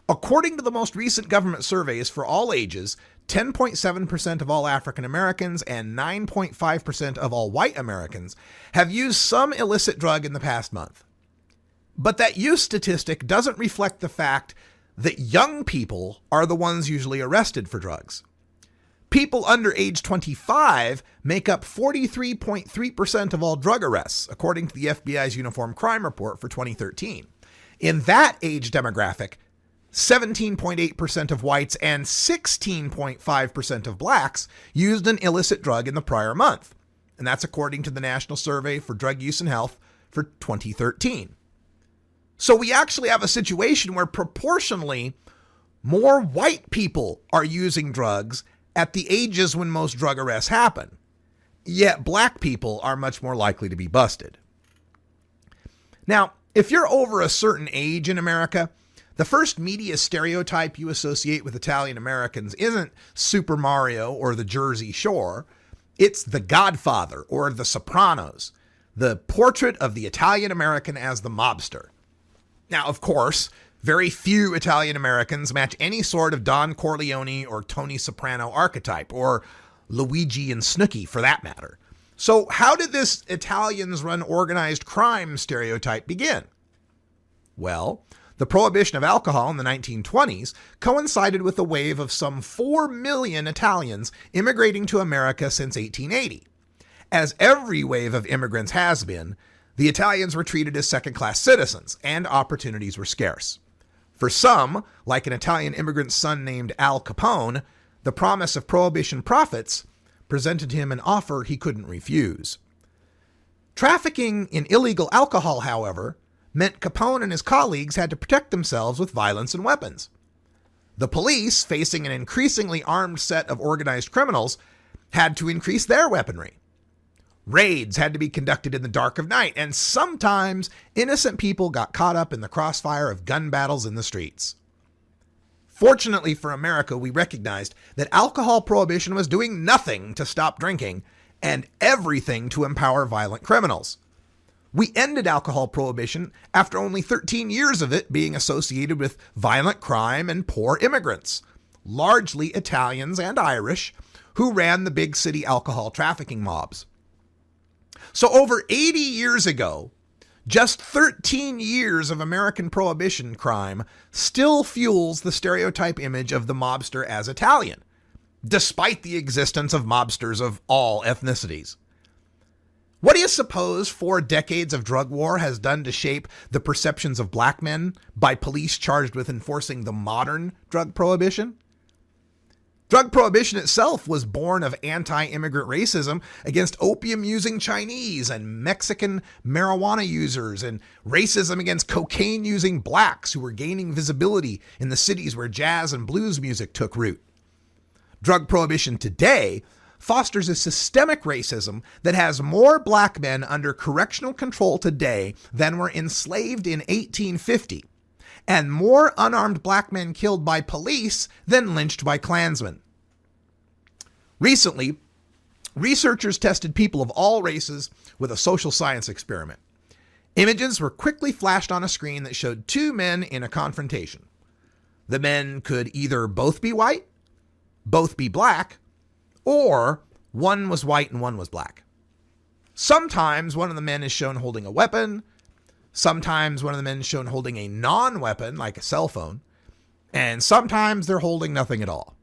According to the most recent government surveys for all ages, 10.7% of all African Americans and 9.5% of all white Americans have used some illicit drug in the past month. But that use statistic doesn't reflect the fact that young people are the ones usually arrested for drugs. People under age 25 make up 43.3% of all drug arrests, according to the FBI's Uniform Crime Report for 2013. In that age demographic, 17.8% of whites and 16.5% of blacks used an illicit drug in the prior month. And that's according to the National Survey for Drug Use and Health for 2013. So we actually have a situation where proportionally more white people are using drugs at the ages when most drug arrests happen. Yet black people are much more likely to be busted. Now, if you're over a certain age in America, the first media stereotype you associate with Italian Americans isn't Super Mario or the Jersey Shore. It's The Godfather or The Sopranos, the portrait of the Italian American as the mobster. Now, of course, very few Italian Americans match any sort of Don Corleone or Tony Soprano archetype, or Luigi and Snooki for that matter. So how did this Italians run organized crime stereotype begin? Well, the prohibition of alcohol in the 1920s coincided with a wave of some 4 million Italians immigrating to America since 1880. As every wave of immigrants has been, the Italians were treated as second-class citizens, and opportunities were scarce. For some, like an Italian immigrant's son named Al Capone, the promise of prohibition profits presented him an offer he couldn't refuse. Trafficking in illegal alcohol, however, meant Capone and his colleagues had to protect themselves with violence and weapons. The police, facing an increasingly armed set of organized criminals, had to increase their weaponry. Raids had to be conducted in the dark of night, and sometimes innocent people got caught up in the crossfire of gun battles in the streets. Fortunately for America, we recognized that alcohol prohibition was doing nothing to stop drinking and everything to empower violent criminals. We ended alcohol prohibition after only 13 years of it being associated with violent crime and poor immigrants, largely Italians and Irish, who ran the big city alcohol trafficking mobs. So over 80 years ago, just 13 years of American prohibition crime still fuels the stereotype image of the mobster as Italian, despite the existence of mobsters of all ethnicities. What do you suppose 4 decades of drug war has done to shape the perceptions of black men by police charged with enforcing the modern drug prohibition? Drug prohibition itself was born of anti-immigrant racism against opium-using Chinese and Mexican marijuana users, and racism against cocaine-using blacks who were gaining visibility in the cities where jazz and blues music took root. Drug prohibition today fosters a systemic racism that has more black men under correctional control today than were enslaved in 1850, and more unarmed black men killed by police than lynched by Klansmen. Recently, researchers tested people of all races with a social science experiment. Images were quickly flashed on a screen that showed 2 men in a confrontation. The men could either both be white, both be black, or one was white and one was black. Sometimes one of the men is shown holding a weapon. Sometimes one of the men is shown holding a non-weapon, like a cell phone. And sometimes they're holding nothing at all.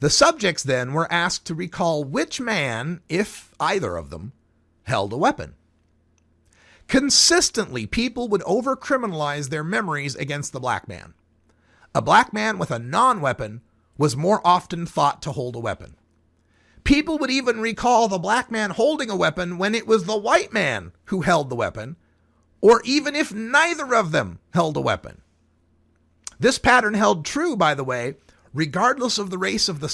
The subjects then were asked to recall which man, if either of them, held a weapon. Consistently, people would over-criminalize their memories against the black man. A black man with a non-weapon was more often thought to hold a weapon. People would even recall the black man holding a weapon when it was the white man who held the weapon, or even if neither of them held a weapon. This pattern held true, by the way, regardless of the race of the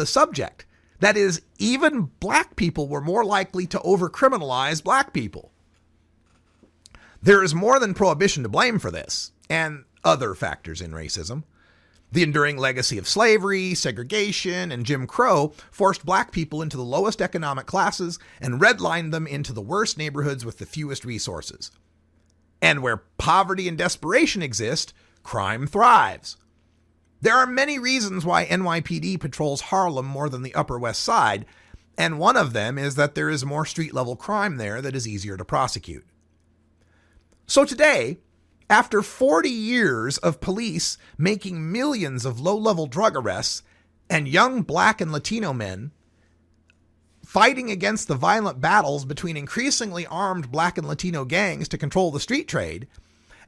subject. That is, even black people were more likely to over-criminalize black people. There is more than prohibition to blame for this, and other factors in racism. The enduring legacy of slavery, segregation, and Jim Crow forced black people into the lowest economic classes and redlined them into the worst neighborhoods with the fewest resources. And where poverty and desperation exist, crime thrives. There are many reasons why NYPD patrols Harlem more than the Upper West Side, and one of them is that there is more street-level crime there that is easier to prosecute. So today, after 40 years of police making millions of low-level drug arrests, And young black and Latino men fighting against the violent battles between increasingly armed black and Latino gangs to control the street trade,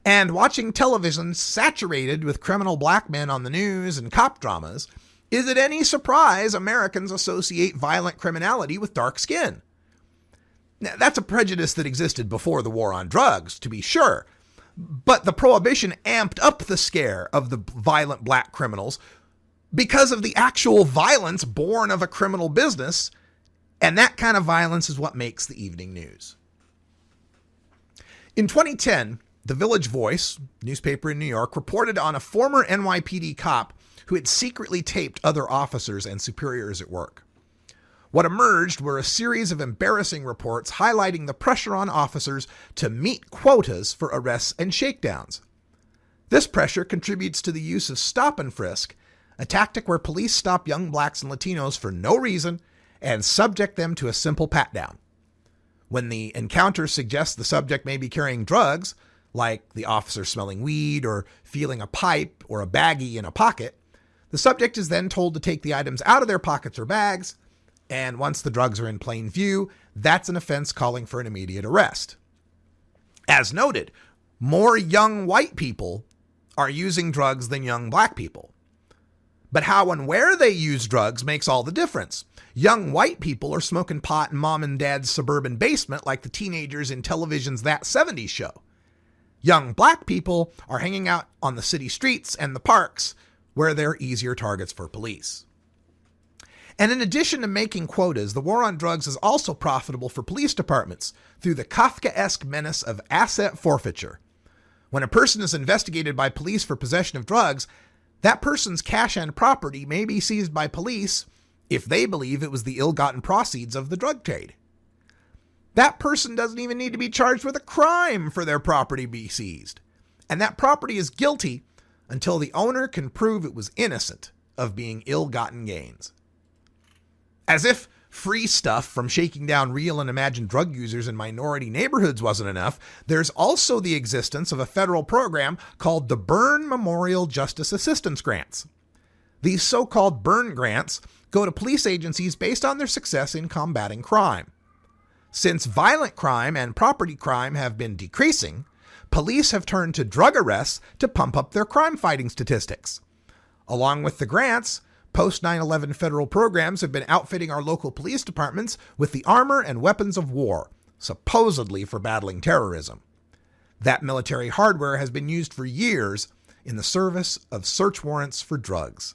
and watching television saturated with criminal black men on the news and cop dramas, is it any surprise Americans associate violent criminality with dark skin? Now, that's a prejudice that existed before the war on drugs, to be sure, but the prohibition amped up the scare of the violent black criminals because of the actual violence born of a criminal business, and that kind of violence is what makes the evening news. In 2010, the Village Voice, newspaper in New York, reported on a former NYPD cop who had secretly taped other officers and superiors at work. What emerged were a series of embarrassing reports highlighting the pressure on officers to meet quotas for arrests and shakedowns. This pressure contributes to the use of stop and frisk, a tactic where police stop young blacks and Latinos for no reason and subject them to a simple pat-down. When the encounter suggests the subject may be carrying drugs, like the officer smelling weed or feeling a pipe or a baggie in a pocket, the subject is then told to take the items out of their pockets or bags, and once the drugs are in plain view, that's an offense calling for an immediate arrest. As noted, more young white people are using drugs than young black people. But how and where they use drugs makes all the difference. Young white people are smoking pot in mom and dad's suburban basement like the teenagers in television's That 70s Show. Young black people are hanging out on the city streets and the parks where they're easier targets for police. And in addition to making quotas, the war on drugs is also profitable for police departments through the Kafkaesque menace of asset forfeiture. When a person is investigated by police for possession of drugs, that person's cash and property may be seized by police if they believe it was the ill-gotten proceeds of the drug trade. That person doesn't even need to be charged with a crime for their property be seized. And that property is guilty until the owner can prove it was innocent of being ill-gotten gains. As if free stuff from shaking down real and imagined drug users in minority neighborhoods wasn't enough, there's also the existence of a federal program called the Byrne Memorial Justice Assistance Grants. These so-called Byrne grants go to police agencies based on their success in combating crime. Since violent crime and property crime have been decreasing, police have turned to drug arrests to pump up their crime-fighting statistics. Along with the grants, post-9/11 federal programs have been outfitting our local police departments with the armor and weapons of war, supposedly for battling terrorism. That military hardware has been used for years in the service of search warrants for drugs.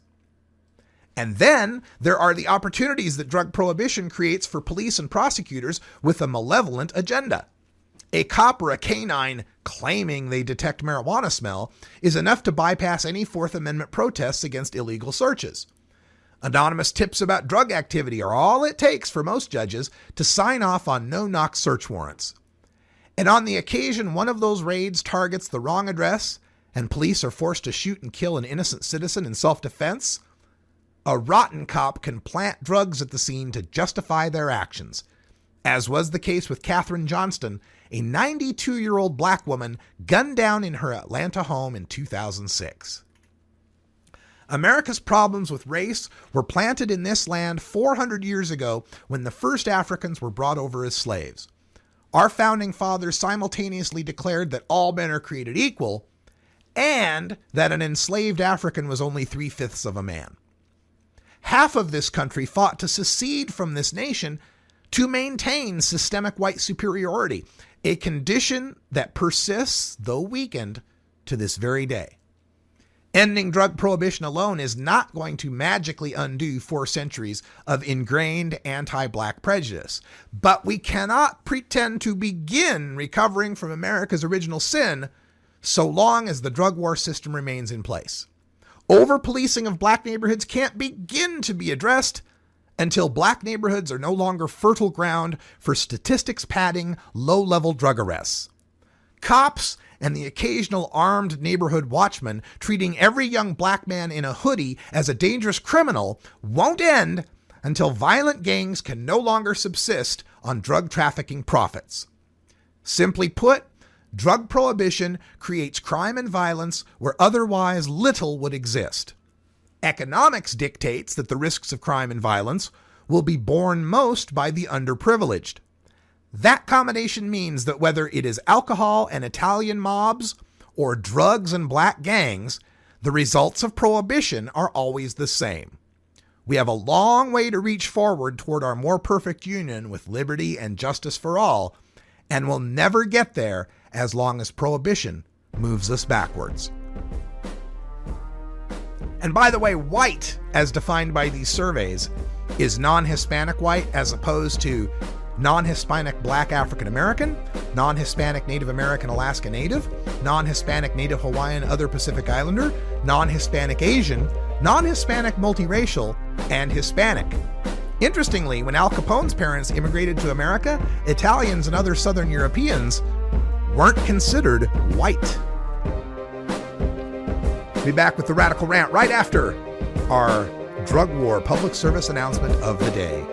And then there are the opportunities that drug prohibition creates for police and prosecutors with a malevolent agenda. A cop or a canine claiming they detect marijuana smell is enough to bypass any Fourth Amendment protests against illegal searches. Anonymous tips about drug activity are all it takes for most judges to sign off on no-knock search warrants. And on the occasion one of those raids targets the wrong address and police are forced to shoot and kill an innocent citizen in self-defense, a rotten cop can plant drugs at the scene to justify their actions, as was the case with Katherine Johnston, a 92-year-old black woman gunned down in her Atlanta home in 2006. America's problems with race were planted in this land 400 years ago when the first Africans were brought over as slaves. Our founding fathers simultaneously declared that all men are created equal and that an enslaved African was only 3/5 of a man. Half of this country fought to secede from this nation to maintain systemic white superiority, a condition that persists, though weakened, to this very day. Ending drug prohibition alone is not going to magically undo 4 centuries of ingrained anti-black prejudice, but we cannot pretend to begin recovering from America's original sin so long as the drug war system remains in place. Over-policing of black neighborhoods can't begin to be addressed until black neighborhoods are no longer fertile ground for statistics padding, low-level drug arrests. Cops and the occasional armed neighborhood watchman treating every young black man in a hoodie as a dangerous criminal won't end until violent gangs can no longer subsist on drug trafficking profits. Simply put, drug prohibition creates crime and violence where otherwise little would exist. Economics dictates that the risks of crime and violence will be borne most by the underprivileged. That combination means that whether it is alcohol and Italian mobs or drugs and black gangs, the results of prohibition are always the same. We have a long way to reach forward toward our more perfect union with liberty and justice for all, and we'll never get there as long as prohibition moves us backwards. And by the way, white, as defined by these surveys, is non-Hispanic white as opposed to non-Hispanic Black African American, non-Hispanic Native American Alaska Native, non-Hispanic Native Hawaiian Other Pacific Islander, non-Hispanic Asian, non-Hispanic multiracial, and Hispanic. Interestingly, when Al Capone's parents immigrated to America, Italians and other Southern Europeans weren't considered white. We'll be back with the Radical Rant right after our drug war public service announcement of the day.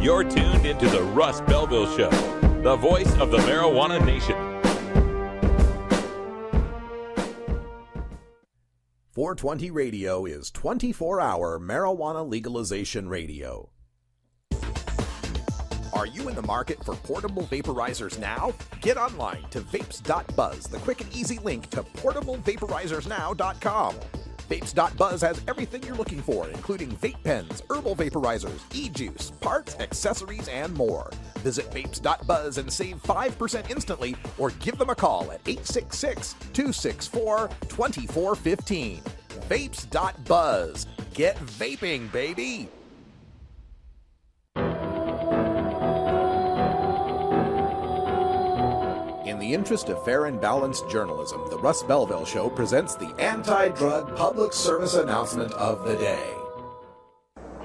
You're tuned into the Russ Belville Show, the voice of the marijuana nation. 420 Radio is 24-hour marijuana legalization radio. Are you in the market for portable vaporizers now? Get online to vapes.buzz, the quick and easy link to portablevaporizers.now.com. Vapes.buzz has everything you're looking for, including vape pens, herbal vaporizers, e-juice, parts, accessories, and more. Visit vapes.buzz and save 5% instantly, or give them a call at 866-264-2415. Vapes.buzz. Get vaping, baby! In the interest of fair and balanced journalism, the Russ Belville Show presents the anti-drug public service announcement of the day.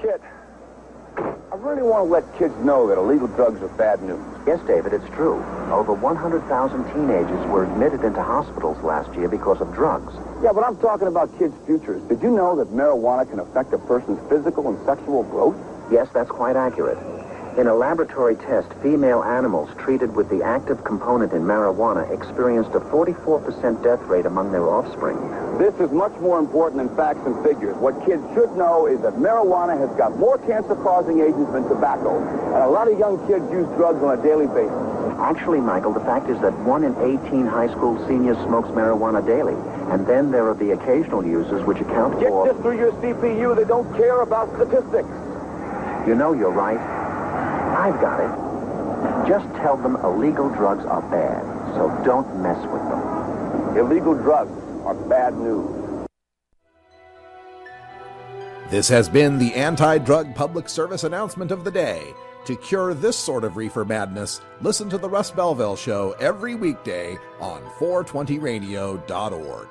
Kid, I really want to let kids know that illegal drugs are bad news. Yes, David, it's true. Over 100,000 teenagers were admitted into hospitals last year because of drugs. Yeah, but I'm talking about kids' futures. Did you know that marijuana can affect a person's physical and sexual growth? Yes, that's quite accurate. In a laboratory test, female animals treated with the active component in marijuana experienced a 44% death rate among their offspring. This is much more important than facts and figures. What kids should know is that marijuana has got more cancer-causing agents than tobacco, and a lot of young kids use drugs on a daily basis. Actually, Michael, the fact is that 1 in 18 high school seniors smokes marijuana daily, and then there are the occasional users which account Get for... this through your CPU. They don't care about statistics. You know, you're right. I've got it. Just tell them illegal drugs are bad, so don't mess with them. Illegal drugs are bad news. This has been the anti-drug public service announcement of the day. To cure this sort of reefer madness, listen to the Russ Belville Show every weekday on 420radio.org.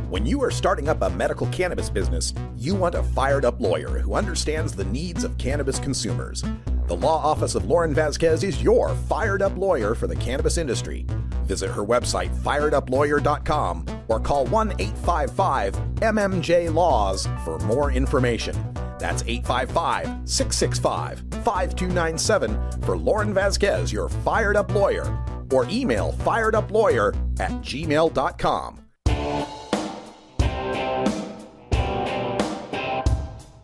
When you are starting up a medical cannabis business, you want a fired-up lawyer who understands the needs of cannabis consumers. The law office of Lauren Vasquez is your fired-up lawyer for the cannabis industry. Visit her website, fireduplawyer.com, or call 1-855-MMJ-LAWS for more information. That's 855-665-5297 for Lauren Vasquez, your fired-up lawyer, or email fireduplawyer@gmail.com.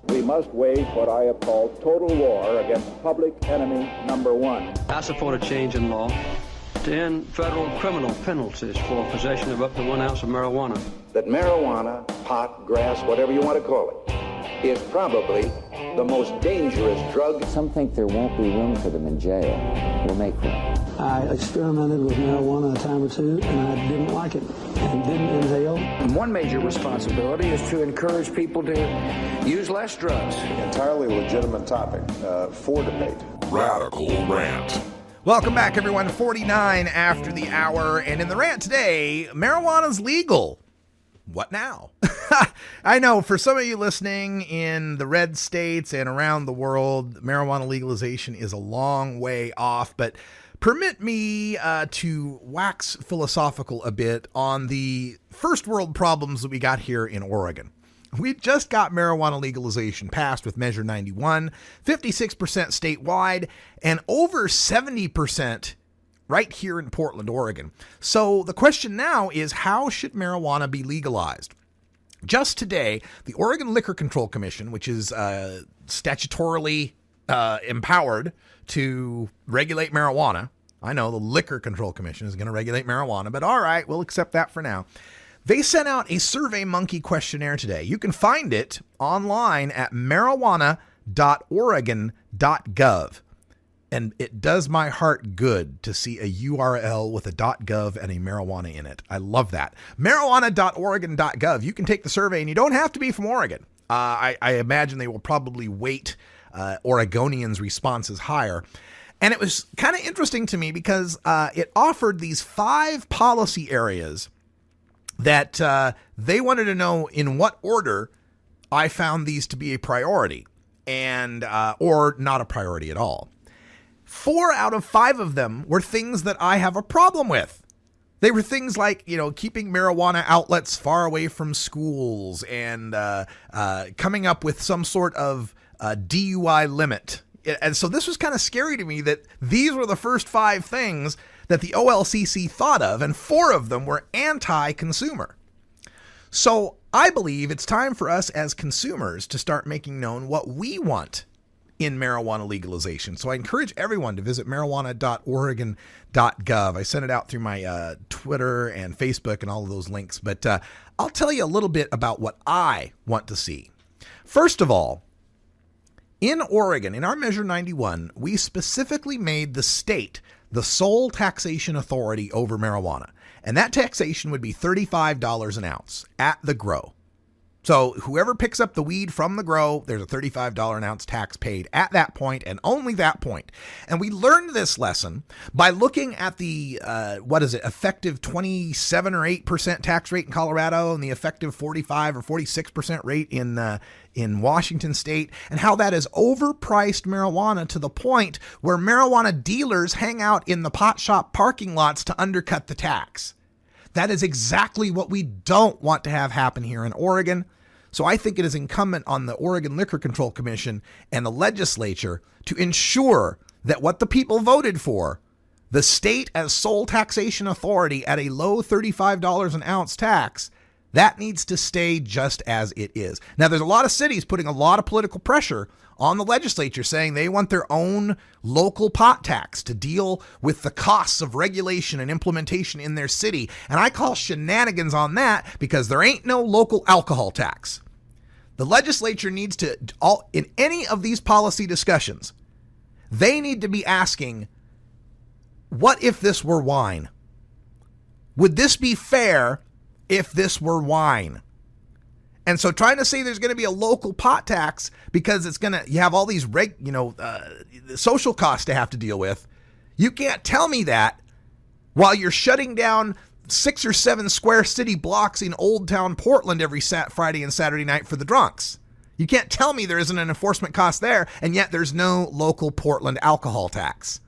We must wage what I have called total war against public enemy number one. I support a change in law to end federal criminal penalties for possession of up to 1 ounce of marijuana. That marijuana, pot, grass, whatever you want to call it, is probably the most dangerous drug. Some think there won't be room for them in jail. We'll make room. I experimented with marijuana a time or two, and I didn't like it and didn't inhale. One major responsibility is to encourage people to use less drugs. Entirely legitimate topic for debate. Radical Rant. Welcome back, everyone. 49 after the hour, and in the rant today, marijuana's legal. What now? I know for some of you listening in the red states and around the world, marijuana legalization is a long way off, but permit me to wax philosophical a bit on the first world problems that we got here in Oregon. We just got marijuana legalization passed with Measure 91, 56% statewide, and over 70% right here in Portland, Oregon. So the question now is, how should marijuana be legalized? Just today, the Oregon Liquor Control Commission, which is statutorily empowered to regulate marijuana. I know the Liquor Control Commission is going to regulate marijuana, but all right, we'll accept that for now. They sent out a SurveyMonkey questionnaire today. You can find it online at marijuana.oregon.gov. And it does my heart good to see a URL with a .gov and a marijuana in it. I love that. Marijuana.oregon.gov. You can take the survey, and you don't have to be from Oregon. I imagine they will probably weight Oregonians' responses higher. And it was kind of interesting to me because it offered these 5 policy areas that they wanted to know in what order I found these to be a priority and or not a priority at all. 4 out of 5 of them were things that I have a problem with. They were things like, keeping marijuana outlets far away from schools and coming up with some sort of DUI limit. And so this was kind of scary to me that these were the first 5 things that the OLCC thought of, and 4 of them were anti-consumer. So I believe it's time for us as consumers to start making known what we want in marijuana legalization. So I encourage everyone to visit marijuana.oregon.gov. I sent it out through my Twitter and Facebook and all of those links, but I'll tell you a little bit about what I want to see. First of all, in Oregon, in our Measure 91, we specifically made the state the sole taxation authority over marijuana. And that taxation would be $35 an ounce at the grow. So whoever picks up the weed from the grow, there's a $35 an ounce tax paid at that point and only that point. And we learned this lesson by looking at the, effective 27 or 8% tax rate in Colorado and the effective 45 or 46% rate in Washington state, and how that has overpriced marijuana to the point where marijuana dealers hang out in the pot shop parking lots to undercut the tax. That is exactly what we don't want to have happen here in Oregon. So I think it is incumbent on the Oregon Liquor Control Commission and the legislature to ensure that what the people voted for, the state as sole taxation authority at a low $35 an ounce tax, that needs to stay just as it is. Now, there's a lot of cities putting a lot of political pressure on the legislature saying they want their own local pot tax to deal with the costs of regulation and implementation in their city. And I call shenanigans on that because there ain't no local alcohol tax. The legislature needs to, in any of these policy discussions, they need to be asking, what if this were wine? Would this be fair if this were wine? And so trying to say there's going to be a local pot tax because you have all these social costs to have to deal with. You can't tell me that while you're shutting down 6 or 7 square city blocks in Old Town Portland every Friday and Saturday night for the drunks. You can't tell me there isn't an enforcement cost there, and yet there's no local Portland alcohol tax.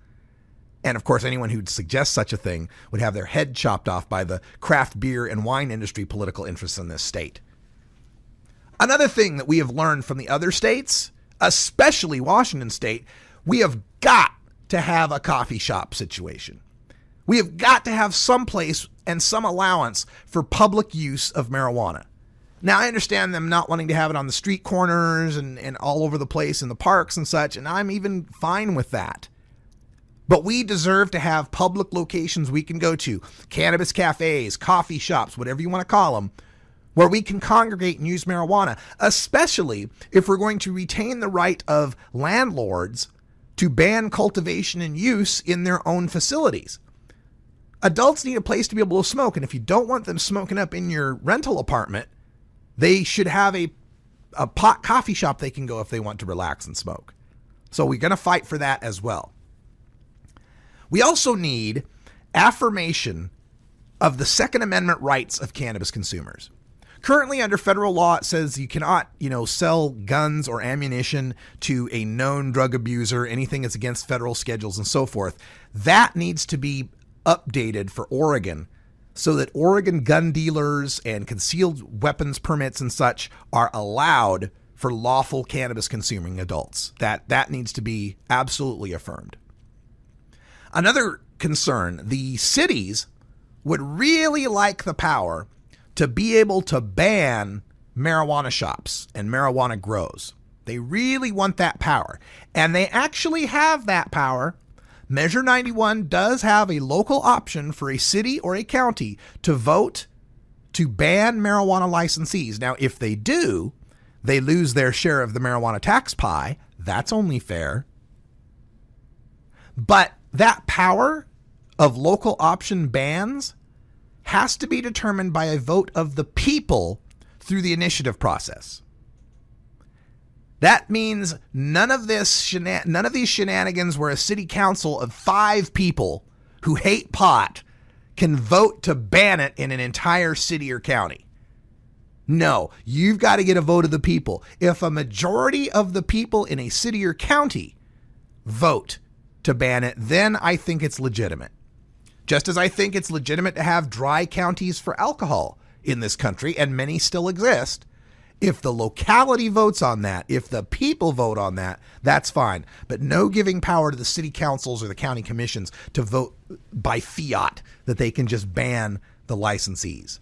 And of course, anyone who'd suggest such a thing would have their head chopped off by the craft beer and wine industry political interests in this state. Another thing that we have learned from the other states, especially Washington state, we have got to have a coffee shop situation. We have got to have some place and some allowance for public use of marijuana. Now, I understand them not wanting to have it on the street corners and all over the place in the parks and such, and I'm even fine with that. But we deserve to have public locations we can go to, cannabis cafes, coffee shops, whatever you want to call them, where we can congregate and use marijuana, especially if we're going to retain the right of landlords to ban cultivation and use in their own facilities. Adults need a place to be able to smoke, and if you don't want them smoking up in your rental apartment, they should have a pot coffee shop they can go if they want to relax and smoke. So we're going to fight for that as well. We also need affirmation of the Second Amendment rights of cannabis consumers. Currently, under federal law, it says you cannot, sell guns or ammunition to a known drug abuser, anything that's against federal schedules and so forth. That needs to be updated for Oregon so that Oregon gun dealers and concealed weapons permits and such are allowed for lawful cannabis consuming adults. That needs to be absolutely affirmed. Another concern, the cities would really like the power to be able to ban marijuana shops and marijuana grows. They really want that power. And they actually have that power. Measure 91 does have a local option for a city or a county to vote to ban marijuana licensees. Now, if they do, they lose their share of the marijuana tax pie. That's only fair. But that power of local option bans has to be determined by a vote of the people through the initiative process. That means none of these shenanigans where a city council of 5 people who hate pot can vote to ban it in an entire city or county. No, you've got to get a vote of the people. If a majority of the people in a city or county vote to ban it, then I think it's legitimate. Just as I think it's legitimate to have dry counties for alcohol in this country, and many still exist. If the locality votes on that, if the people vote on that, that's fine. But no giving power to the city councils or the county commissions to vote by fiat that they can just ban the licensees.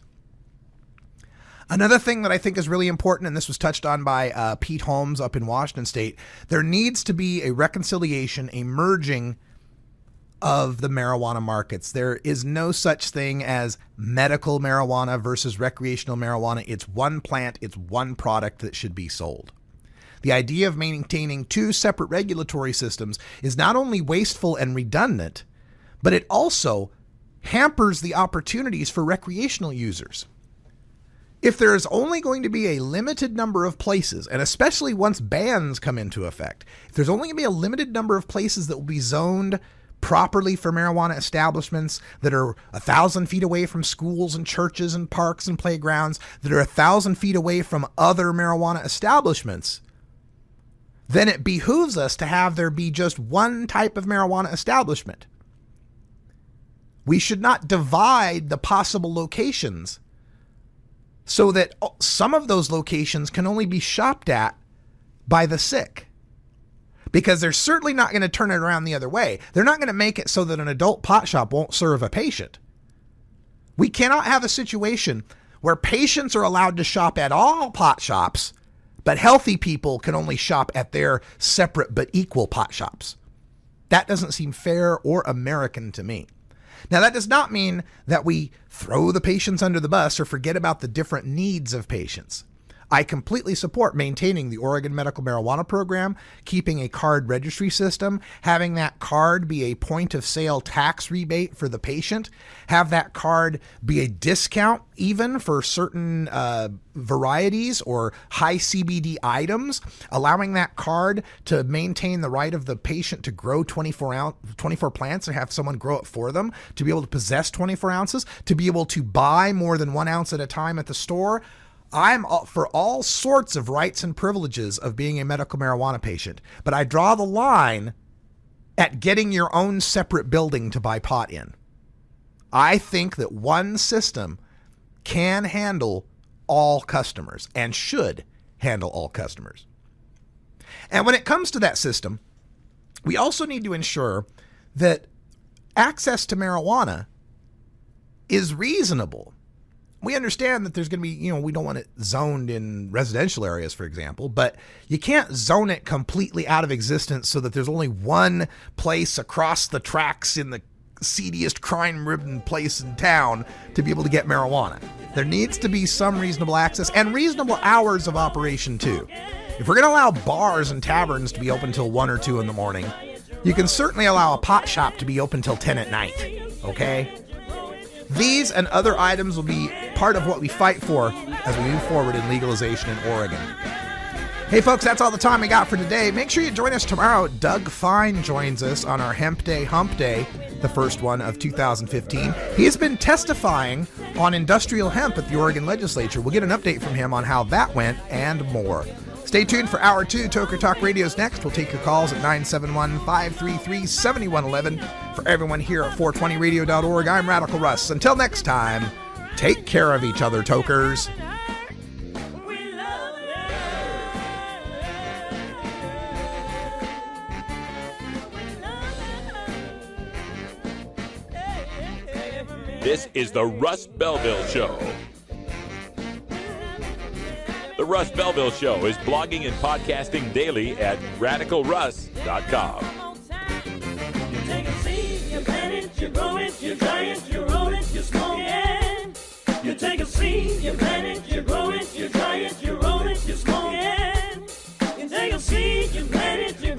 Another thing that I think is really important, and this was touched on by Pete Holmes up in Washington State, there needs to be a reconciliation, a merging of the marijuana markets. There is no such thing as medical marijuana versus recreational marijuana. It's one plant, it's one product that should be sold. The idea of maintaining 2 separate regulatory systems is not only wasteful and redundant, but it also hampers the opportunities for recreational users. If there is only going to be a limited number of places, and especially once bans come into effect, if there's only going to be a limited number of places that will be zoned properly for marijuana establishments that are 1,000 feet away from schools and churches and parks and playgrounds, that are 1,000 feet away from other marijuana establishments, then it behooves us to have there be just one type of marijuana establishment. We should not divide the possible locations so that some of those locations can only be shopped at by the sick. Because they're certainly not going to turn it around the other way. They're not going to make it so that an adult pot shop won't serve a patient. We cannot have a situation where patients are allowed to shop at all pot shops, but healthy people can only shop at their separate but equal pot shops. That doesn't seem fair or American to me. Now, that does not mean that we throw the patients under the bus or forget about the different needs of patients. I completely support maintaining the Oregon Medical Marijuana Program, keeping a card registry system, having that card be a point of sale tax rebate for the patient, have that card be a discount even for certain varieties or high CBD items, allowing that card to maintain the right of the patient to grow 24 plants and have someone grow it for them, to be able to possess 24 ounces, to be able to buy more than 1 ounce at a time at the store. I'm for all sorts of rights and privileges of being a medical marijuana patient, but I draw the line at getting your own separate building to buy pot in. I think that one system can handle all customers and should handle all customers. And when it comes to that system, we also need to ensure that access to marijuana is reasonable. We understand that there's going to be, we don't want it zoned in residential areas, for example, but you can't zone it completely out of existence so that there's only one place across the tracks in the seediest crime-ridden place in town to be able to get marijuana. There needs to be some reasonable access and reasonable hours of operation, too. If we're going to allow bars and taverns to be open till 1 or 2 in the morning, you can certainly allow a pot shop to be open till 10 at night, okay? These and other items will be part of what we fight for as we move forward in legalization in Oregon. Hey folks, that's all the time we got for today. Make sure you join us tomorrow. Doug Fine joins us on our Hemp Day Hump Day, the first one of 2015. He has been testifying on industrial hemp at the Oregon legislature. We'll get an update from him on how that went and more. Stay tuned for Hour 2. Toker Talk Radio's next. We'll take your calls at 971-533-7111. For everyone here at 420radio.org, I'm Radical Russ. Until next time, take care of each other, Tokers. This is the Russ Belville Show. The Russ Belville Show is blogging and podcasting daily at radicalruss.com. You take a seed, you plant it, you grow it, you dry it, you roll it, you smoke it. You take a seed, you plant it, you grow it, you dry it, you roll it, you smoke it. You take a seed, you plant it, you